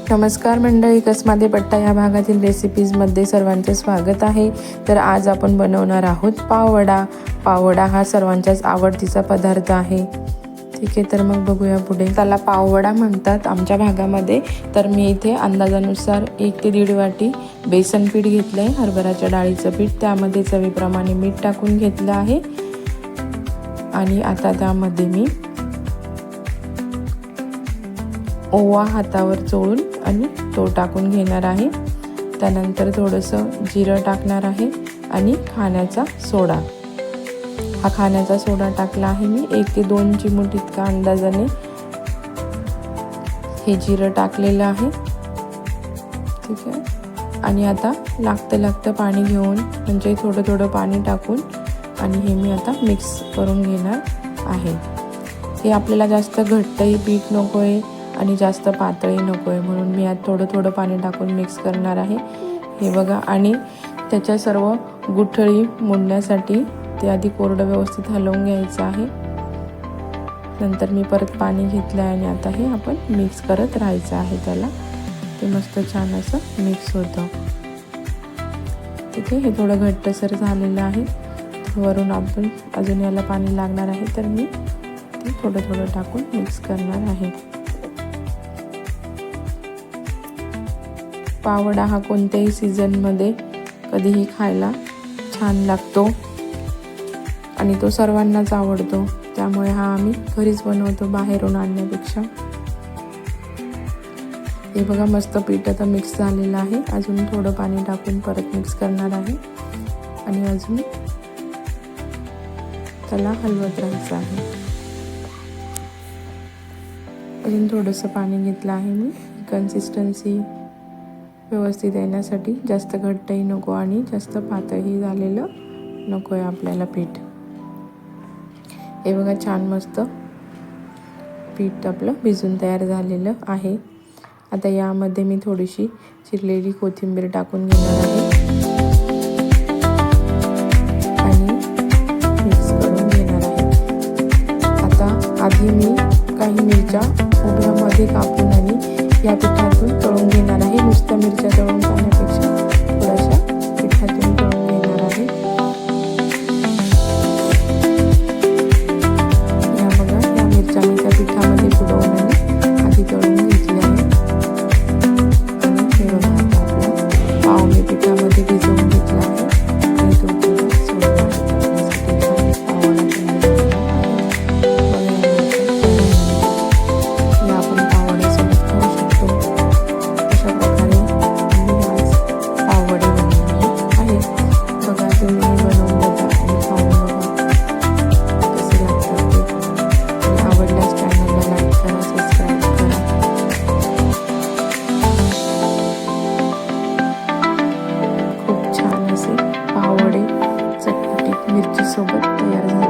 नमस्कार मंडळी, कसमादे पट्टा या भागातील रेसिपीजमध्ये सर्वांचे स्वागत आहे। तर आज आपण बनवणार आहोत पाववडा। पाववडा हा सर्वांच्याच आवडतीचा पदार्थ आहे। ठीक आहे, तर मग बघूया पुढे। त्याला पाववडा म्हणतात आमच्या भागामध्ये। तर मी इथे अंदाजानुसार 1 ते 1.5 वाटी बेसन पीठ घेतलंय, हरभऱ्याच्या डाळीचं पीठ। त्यामध्ये चवीप्रमाणे मीठ टाकून घेतलं आहे आणि आता त्यामध्ये मी ओवा हातावर चोळून आणि तो टाकून घेणार आहे। त्यानंतर थोडंसं जिरं टाकणार आहे आणि खाण्याचा सोडा। हा खाण्याचा सोडा टाकला आहे मी 1 ते 2 चिमूट इतका अंदाजाने हे जिरं टाकलेलं आहे। ठीक आहे, आणि आता लागतं पाणी घेऊन, म्हणजे थोडं पाणी टाकून आणि हे मी आता मिक्स करून घेणार आहे। हे आपल्याला जास्त घट्टही पीठ नको आहे आणि जास्त पातळही नको आहे, म्हणून मी आज थोडं पाणी टाकून मिक्स करणार आहे। हे बघा, आणि त्याच्या सर्व गुठळी मोडण्यासाठी ते आधी कोरडं व्यवस्थित हलवून घ्यायचं आहे। नंतर मी परत पाणी घेतलं आहे आणि आता हे आपण मिक्स करत राहायचं आहे त्याला। ते मस्त छान असं मिक्स होतं। ठीक आहे, हे थोडं घट्टसर झालेलं आहे। वरून आपण अजून याला पाणी लागणार आहे, तर मी ते थोडं टाकून मिक्स करणार आहे। पाववडा हा कोणत्याही सीझनमध्ये कधीही खायला छान लागतो आणि तो सर्वांनाच आवडतो। त्यामुळे हा आम्ही घरीच बनवतो बाहेरून आणण्यापेक्षा। हे बघा, मस्त पीठ आता मिक्स झालेलं आहे। अजून थोडं पाणी टाकून परत मिक्स करणार आहे आणि अजून त्याला हलवत राहायचं आहे। अजून थोडंसं पाणी घेतलं आहे मी, कन्सिस्टन्सी व्यवस्थित येण्यासाठी। जास्त घट्टही नको आणि जास्त पातळही झालेलं नको आहे आपल्याला पीठ। हे बघा, छान मस्त पीठ आपलं भिजून तयार झालेलं आहे। आता यामध्ये मी थोडीशी चिरलेली कोथिंबीर टाकून घेणार आहे आणि मिक्स करून घेणार आहे। आता आधी मी काही मिरच्या उभ्यामध्ये कापून आणि या पिठातून तळून घेणार आहे। नुसत्या मिरच्या तळून खाण्यापेक्षा थोड्याशा पिठातून तळून घेणार आहे। या बघा, या मिरच्या मी त्या पिठामध्ये बुडवून आधी तळून घेतली आहे। आणि हे बघा, आता आपला पाव मी पिठामध्ये भिजवून घेतला आहे आणि तो थोडा सोडला आहे। पाववडे चटपटीत मिरची सोबत तयार झाले।